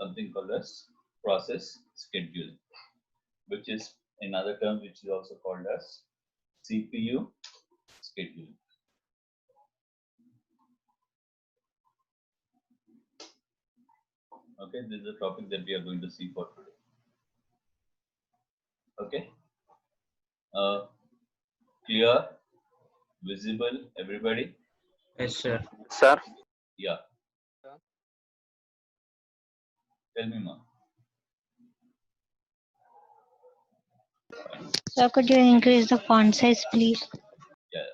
something called as process scheduling, which is in other terms, which is also called as CPU scheduling. Okay, this is the topic that we are going to see for today. Okay, clear, visible, everybody? Yes, sir. Sir, Yeah. Tell me, ma. Sir, could you increase the font size, please? Yeah.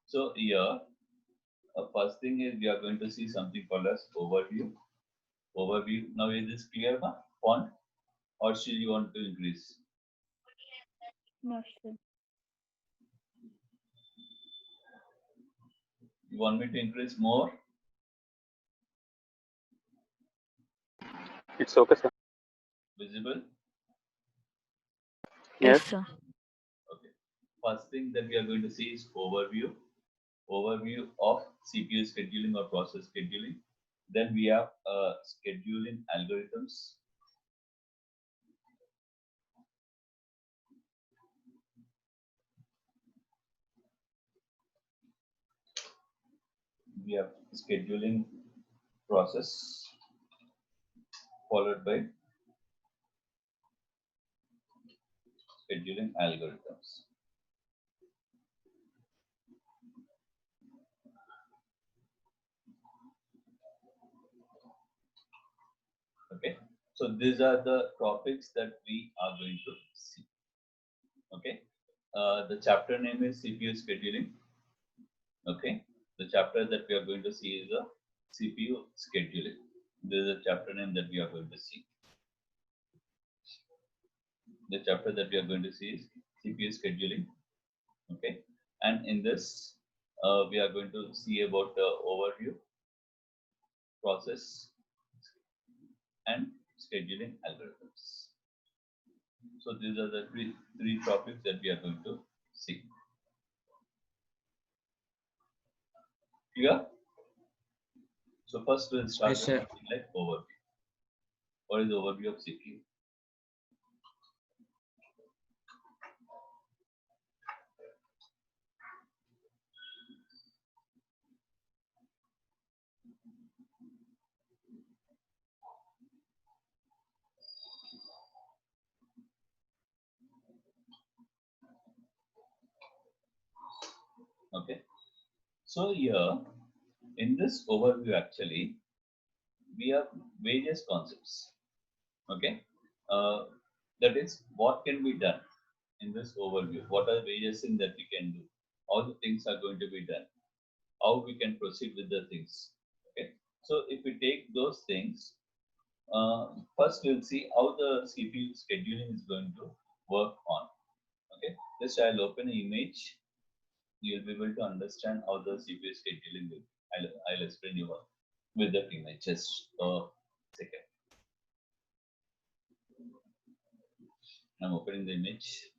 So here, first thing is we are going to see something called as overview. Overview. Now is this clear, ma? Font, or should you want to increase? No, sir. You want me to increase more? it's okay, sir. Visible? Yes. sir. Okay. First thing that we are going to see is overview. Overview of CPU scheduling or process scheduling. Then we have scheduling algorithms. We have scheduling process followed by scheduling algorithms. Okay, so these are the topics that we are going to see. Okay, the chapter name is CPU scheduling. Okay, the chapter that we are going to see is a CPU scheduling. This is a chapter name that we are going to see. The chapter that we are going to see is CPU scheduling. Okay, and in this, we are going to see about the overview, process, and scheduling algorithms. So these are the three topics that we are going to see. Clear? So first we'll start Yes, with sir. something like overview. What is the overview of CPU? Okay. So here, in this overview, actually, we have various concepts. Okay. That is, what can be done in this overview? What are various things that we can do? How the things are going to be done? How we can proceed with the things? Okay. So if we take those things, first we'll see how the CPU scheduling is going to work on. Okay. Just I'll open an image. You'll be able to understand how the CPU scheduling will. I'll explain you with the image. Just a second. I'm opening the image.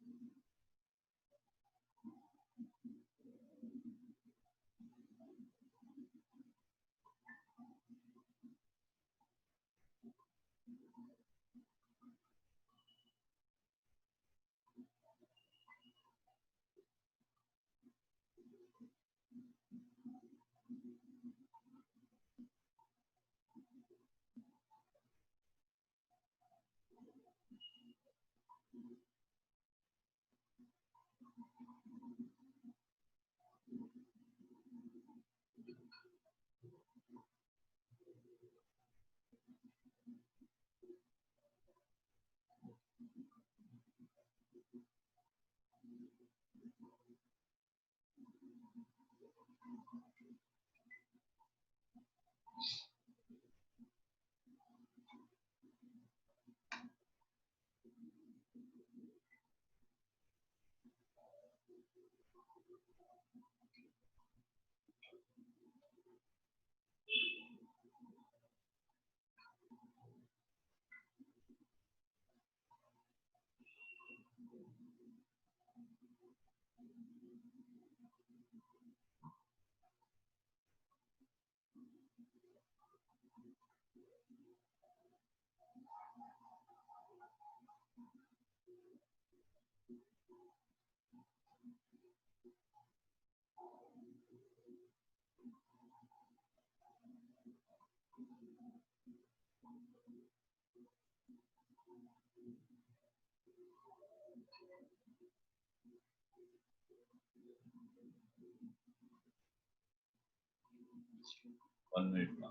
1 minute now.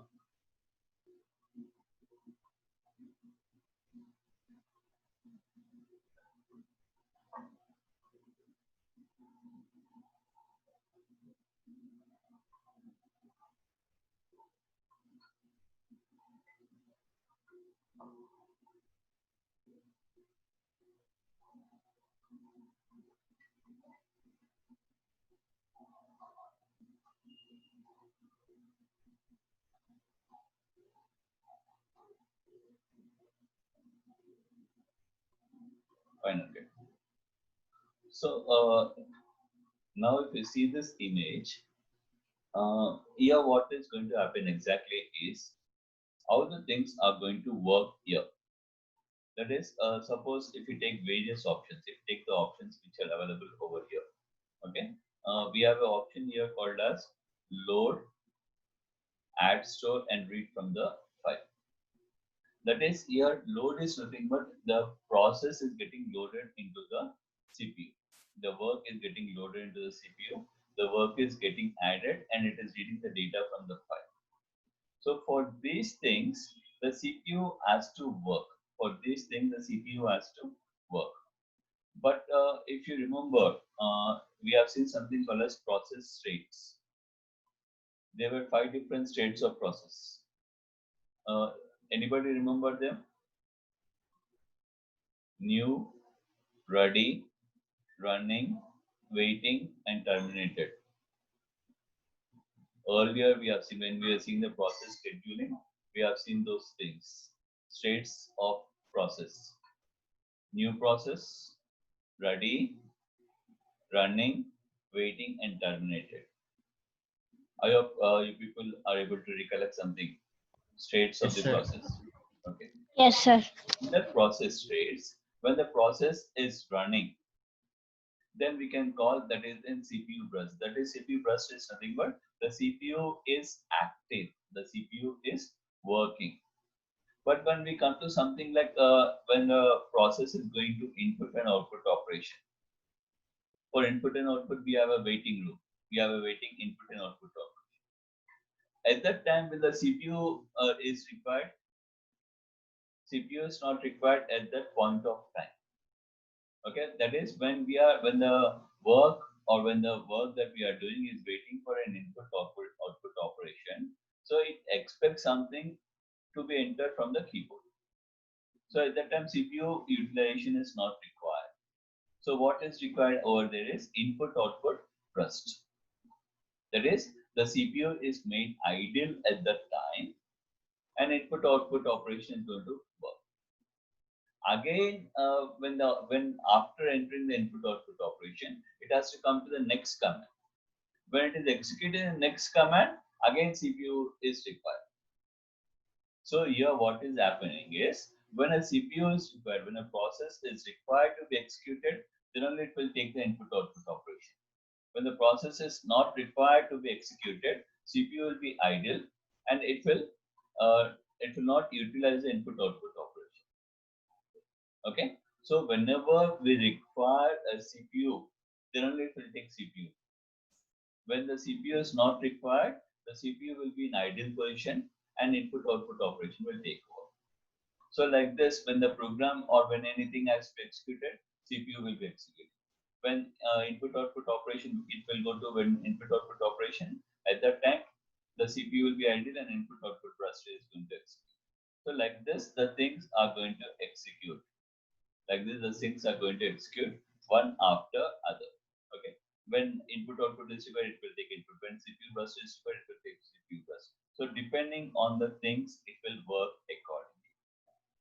Fine, okay. So now if you see this image, here what is going to happen exactly is how the things are going to work here. That is, suppose if you take various options, if you take the options which are available over here, okay, we have an option here called as load, add, store, and read from the file. That is, here load is nothing but the process is getting loaded into the CPU. The work is getting loaded into the CPU. The work is getting added, and it is reading the data from the file. So for these things, the CPU has to work. For these things, the CPU has to work. But if you remember, we have seen something called as process states. There were 5 different states of process. Anybody remember them? New, ready, running, waiting, and terminated. Earlier, we have seen when we are seeing the process scheduling, we have seen those things. States of process. New process, ready, running, waiting, and terminated. I hope you people are able to recollect something. States of Yes, the sir. process. Okay. Yes, sir. In the process states, when the process is running, then we can call that is in CPU burst. That is CPU burst is nothing but the CPU is active. The CPU is working. But when we come to something like when the process is going to input and output operation, for input and output, we have a waiting loop. We have a waiting input and output operation. At that time, when the CPU is required, CPU is not required at that point of time. Okay, that is when the work or when the work that we are doing is waiting for an input output operation. So it expects something to be entered from the keyboard. So at that time, CPU utilization is not required. So what is required over there is input output burst. That is, the CPU is made idle at that time, and input output operation is going to work. Again, when after entering the input output operation, it has to come to the next command. When it is executed in the next command, again CPU is required. So here what is happening is when a CPU is required, when a process is required to be executed, then only it will take the input output operation. When the process is not required to be executed, CPU will be idle and it will not utilize the input output operation. Okay, so whenever we require a CPU, then only it will take CPU. When the CPU is not required, the CPU will be in idle position and input output operation will take over. So like this, when the program or when anything has to be executed, CPU will be executed. When input output operation, it will go to when input output operation. At that time, the CPU will be idle and input output burst is going to execute. So like this, the things are going to execute. Like this, the things are going to execute one after other. Okay. When input output is required, it will take input. When CPU burst is required, it will take CPU burst. So depending on the things, it will work accordingly.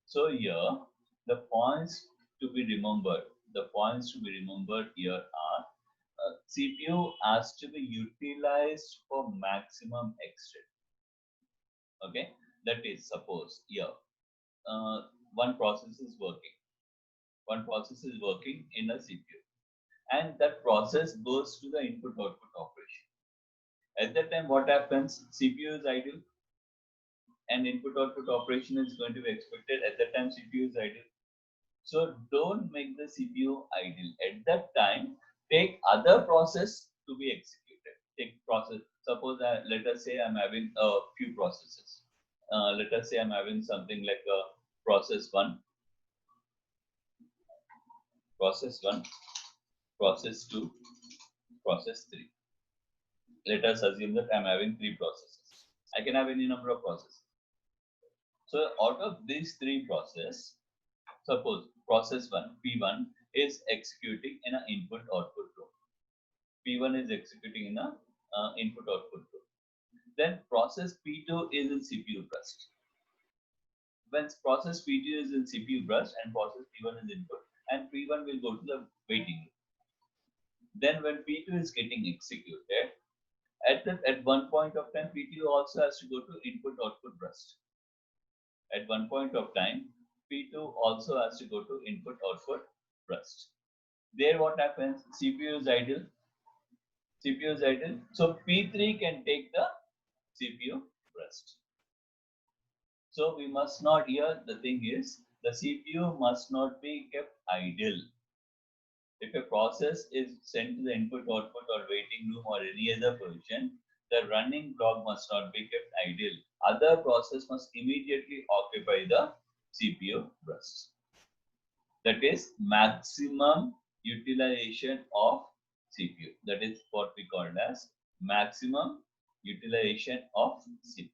So here, the points to be remembered. The points to be remembered here are CPU has to be utilized for maximum extent. Okay, that is suppose here one process is working. One process is working in a CPU, and that process goes to the input output operation. At that time, what happens? CPU is idle, and input output operation is going to be expected. At that time, CPU is idle. So don't make the CPU idle. At that time, take other process to be executed. Take process. Suppose let us say I'm having a few processes. Let us say I'm having something like a process one, process two, process three. Let us assume that I'm having three processes. I can have any number of processes. So out of these three processes, suppose process one, P1 is executing in an input-output row. P1 is executing in a input-output row. Then process P2 is in CPU burst. When process P2 is in CPU burst and process P1 is input, and P1 will go to the waiting room. Then when P2 is getting executed, at one point of time, P2 also has to go to input-output burst. At one point of time, P2 also has to go to input-output burst. There what happens? CPU is idle. CPU is idle. So P3 can take the CPU burst. So we must not, here the thing is, the CPU must not be kept idle. If a process is sent to the input, output or waiting room or any other position, the running block must not be kept idle. Other process must immediately occupy the CPU burst. That is maximum utilization of CPU. That is what we call as maximum utilization of CPU.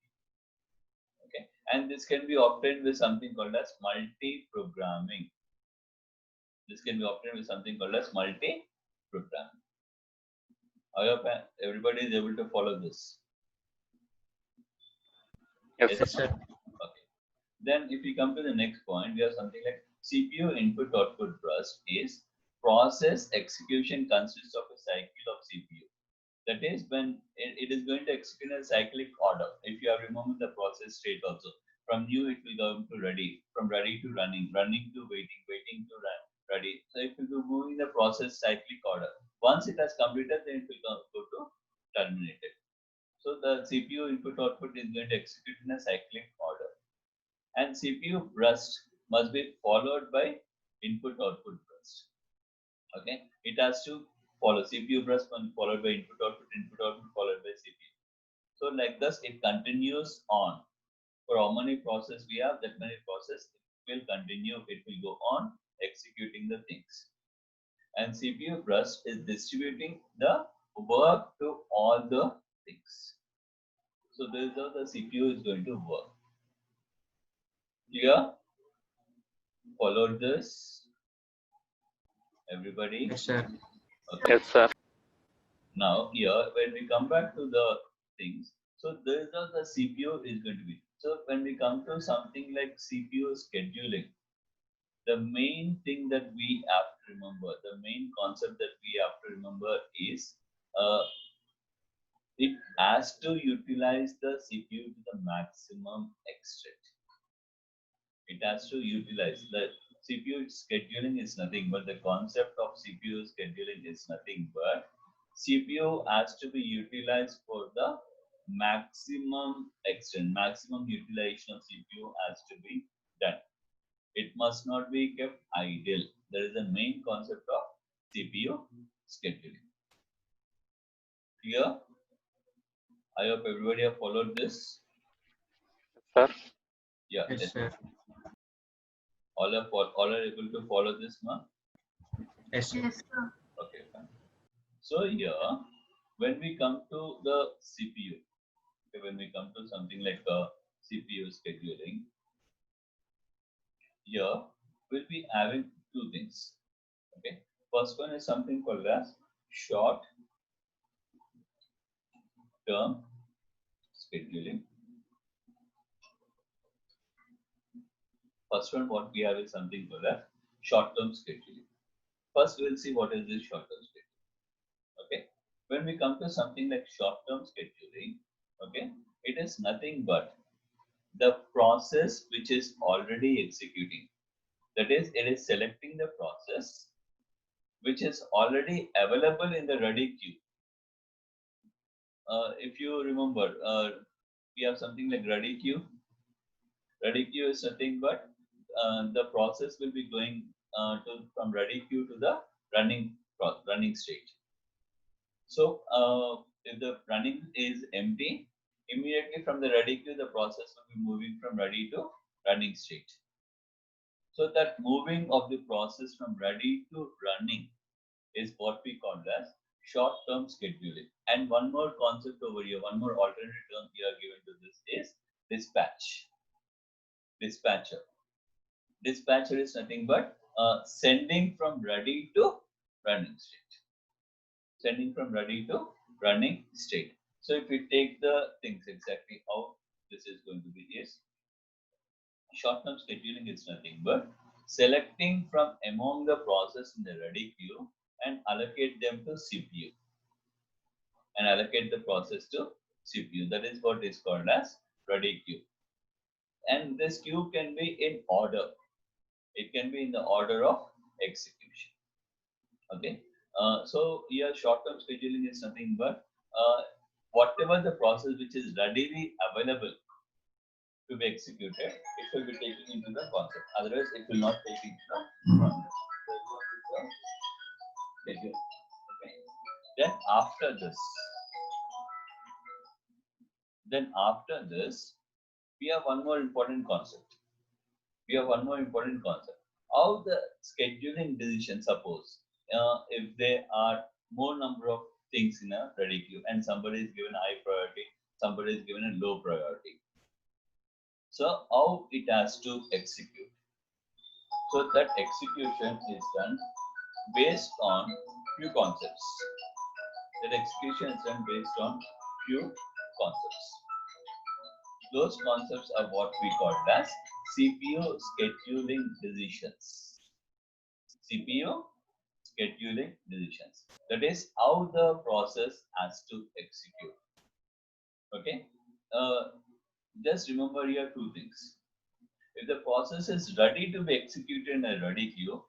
Okay, and this can be obtained with something called as multi-programming. This can be obtained with something called as multi-programming. I hope everybody is able to follow this. Yes, sir. Okay. Then if we come to the next point, we have something like CPU input output burst is process execution consists of a cycle of CPU. That is when it is going to execute in a cyclic order. If you have remembered the process state also, from new it will go to ready, from ready to running, running to waiting, waiting to run, ready. So it will be moving the process cyclic order. Once it has completed, then it will go to terminated. So the CPU input output is going to execute in a cyclic order. And CPU burst must be followed by input output burst. Okay, it has to follow CPU burst followed by input output followed by CPU. So like this, it continues on. For how many process we have, that many process it will continue. It will go on executing the things. And CPU burst is distributing the work to all the things. So this is how the CPU is going to work. Clear? Followed this? Everybody? Yes, sir. Okay. Yes, sir. Now here, when we come back to the things, so this is how the CPU is going to be. So when we come to something like CPU scheduling, the main thing that we have to remember, the main concept that we have to remember is it has to utilize the CPU to the maximum extent. It has to utilize the CPU scheduling is nothing but the concept of CPU scheduling is nothing but CPU has to be utilized for the maximum extent, maximum utilization of CPU has to be done. It must not be kept idle. There is a main concept of CPU scheduling. Clear? I hope everybody have followed this. Sir. Yeah. Yes, sir. All are able to follow this, ma? Yes, sir. Okay, fine. So here, when we come to the CPU, okay, when we come to something like CPU scheduling, here we'll be having two things. Okay, first one is something called as short term scheduling. First one, what we have is something called as short term scheduling. First, we'll see what is this short term scheduling. Okay, when we come to something like short term scheduling, okay, it is nothing but the process which is already executing. That is, it is selecting the process which is already available in the ready queue. If you remember, we have something like ready queue. Ready queue is nothing but the process will be going from ready queue to the running state. So if the running is empty, immediately from the ready queue, the process will be moving from ready to running state. So that moving of the process from ready to running is what we call as short-term scheduling. And one more concept over here, one more alternate term here given to this is dispatch. Dispatcher. Dispatcher is nothing but sending from ready to running state. Sending from ready to running state. So if we take the things exactly how this is going to be is short-term scheduling is nothing but selecting from among the process in the ready queue and allocate them to CPU and allocate the process to CPU. That is what is called as ready queue. And this queue can be in order. It can be in the order of execution. Okay. So here short-term scheduling is nothing but whatever the process which is readily available to be executed, it will be taken into the concept. Otherwise, it will not take into the concept. Okay. Then after this, we have one more important concept. How the scheduling decision, suppose if there are more number of things in a ready queue and somebody is given high priority, somebody is given a low priority. So how it has to execute. So that execution is done based on few concepts. That execution is done based on few concepts. Those concepts are what we call as CPU scheduling decisions. CPU scheduling decisions. That is how the process has to execute. Okay. Just remember here two things. If the process is ready to be executed in a ready queue,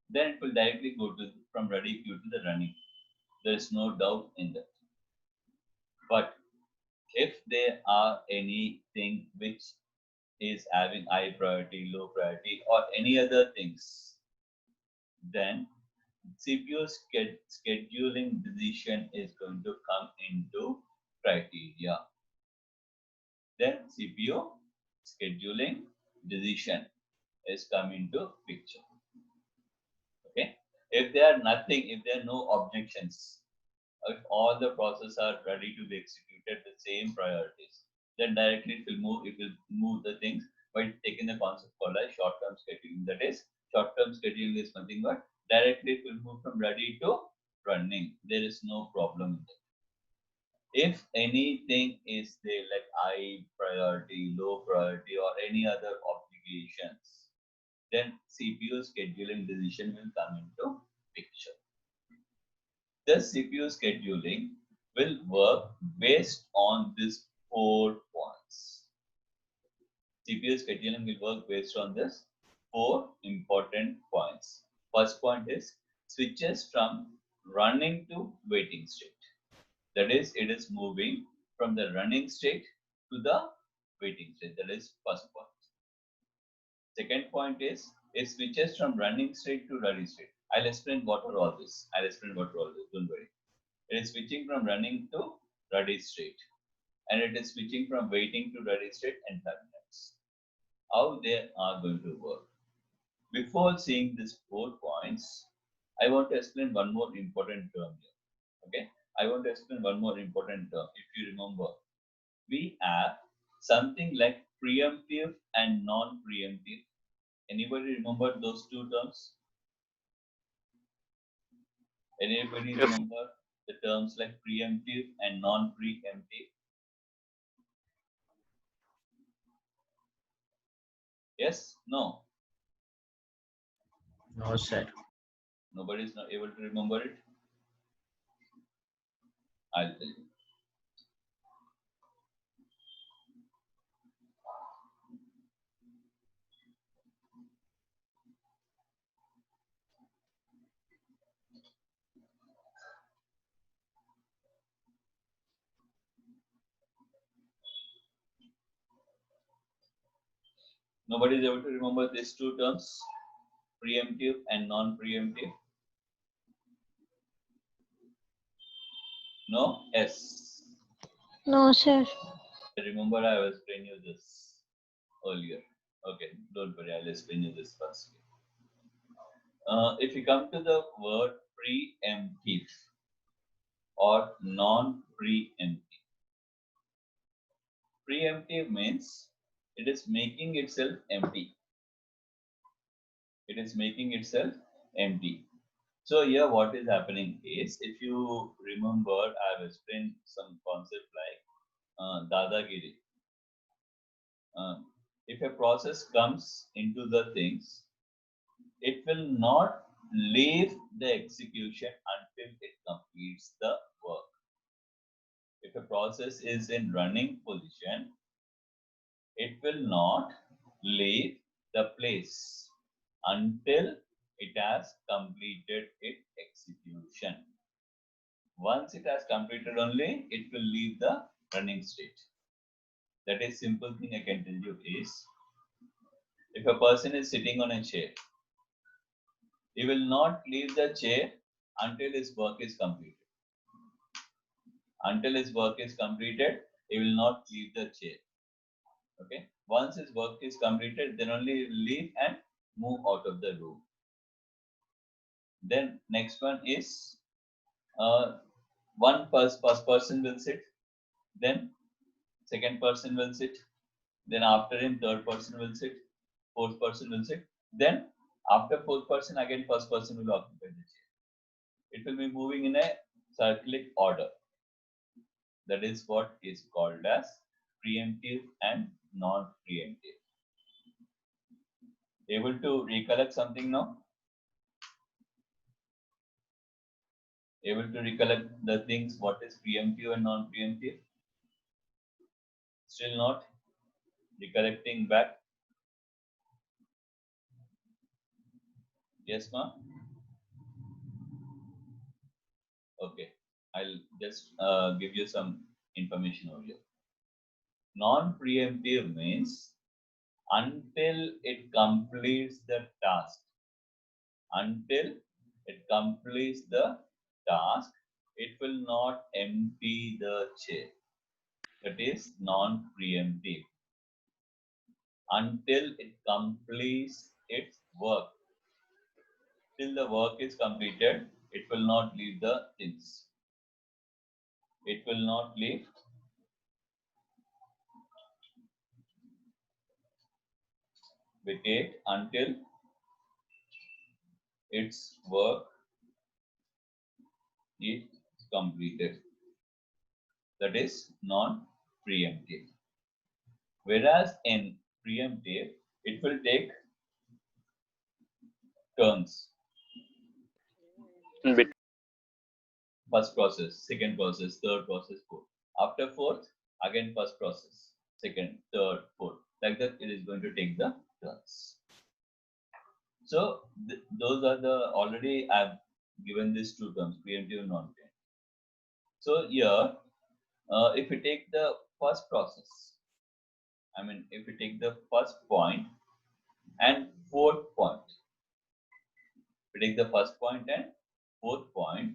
then it will directly go to from ready queue to the running. There is no doubt in that. But if there are anything which is having high priority, low priority, or any other things, then CPU scheduling decision is going to come into criteria. Then CPU scheduling decision is come into picture. Okay. If there are nothing, if there are no objections, if all the processes are ready to be executed the same priorities, then directly it will move the things by taking the concept called as short-term scheduling. That is, short-term scheduling is nothing but directly it will move from ready to running. There is no problem with it. If anything is there like high priority, low priority, or any other obligations, then CPU scheduling decision will come into picture. The CPU scheduling will work based on these 4 points. CPU scheduling will work based on this 4 important points. First point is switches from running to waiting state. That is, it is moving from the running state to the waiting state. That is first point. Second point is it switches from running state to ready state. I'll explain what are all this. Don't worry. It is switching from running to ready state. And it is switching from waiting to ready state in 5 minutes. How they are going to work. Before seeing these 4 points, I want to explain one more important term here. Okay. I want to explain one more important term. If you remember, we have something like preemptive and non-preemptive. Anybody remember those 2 terms? Anybody remember the terms like preemptive and non-preemptive? Yes? No? No, sir. Nobody is not able to remember it? I'll tell you. Nobody is able to remember these two terms, preemptive and non-preemptive. No? Yes. No, sir. Remember, I was explaining you this earlier. Okay, don't worry, I'll explain you this first. If you come to the word preemptive or non-preemptive, preemptive means it is making itself empty. It is making itself empty. So here what is happening is, if you remember, I have explained some concept like Dadagiri. If a process comes into the things, it will not leave the execution until it completes the work. If a process is in running position, it will not leave the place until it has completed its execution. Once it has completed only, it will leave the running state. That is simple thing I can tell you is, if a person is sitting on a chair, he will not leave the chair until his work is completed. Until his work is completed, he will not leave the chair. Okay. Once his work is completed, then only he will leave and move out of the room. Then next one is one first person will sit, then second person will sit, then after him third person will sit, fourth person will sit, then after fourth person again first person will occupy the chair. It will be moving in a cyclic order. That is what is called as preemptive and non-preemptive. Able to recollect something now? Able to recollect the things, what is preemptive and non-preemptive? Still not recollecting back? Yes, ma'am? Okay, I'll just give you some information over here. Non-preemptive means until it completes the task. Until it completes the task, it will not empty the chair. That is non-preemptive. Until it completes its work. Till the work is completed, it will not leave the things. It will not leave vacate until its work is completed. That is non-preemptive. Whereas in preemptive, it will take turns. In between. First process, second process, third process, fourth. After fourth, again first process, second, third, fourth. Like that, it is going to take the turns. So those are the, already I've given these two terms, preemptive and non-preemptive. So here, if we take the first process, if we take the first point and fourth point, we take the first point and fourth point,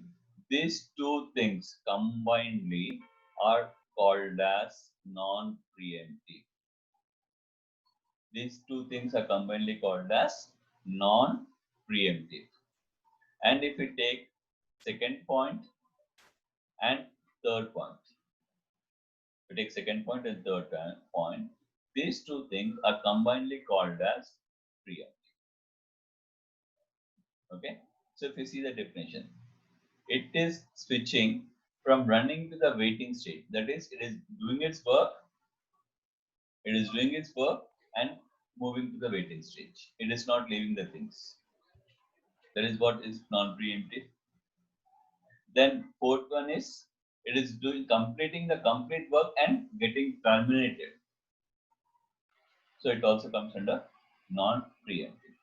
these two things combinedly are called as non-preemptive. These two things are combinedly called as non-preemptive. And if we take second point and third point, we take second point and third point, these two things are combinedly called as preemptive. Okay, so if you see the definition, it is switching from running to the waiting state. That is, it is doing its work. It is doing its work and moving to the waiting stage. It is not leaving the things. That is what is non-preemptive. Then fourth one is, it is completing the complete work and getting terminated. So it also comes under non-preemptive.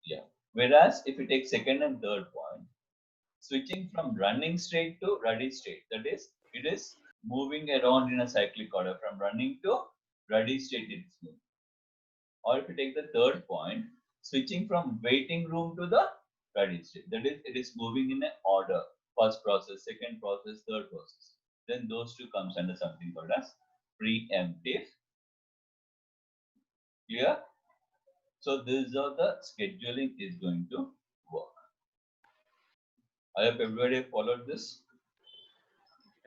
Yeah. Whereas if you take second and third point, switching from running state to ready state. That is, it is moving around in a cyclic order from running to ready state. It's moving. or if you take the third point, switching from waiting room to the ready state. That is, it is moving in an order. First process, second process, third process. Then those two comes under something called as preemptive. Clear? So this is how the scheduling is going to work. I hope everybody followed this.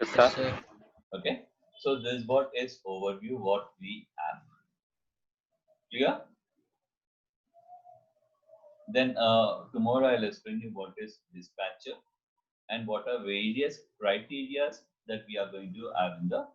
Yes, Yes, sir. sir. Okay. So this what is overview what we have. Clear? Then tomorrow I'll explain you what is dispatcher and what are various criteria that we are going to have in the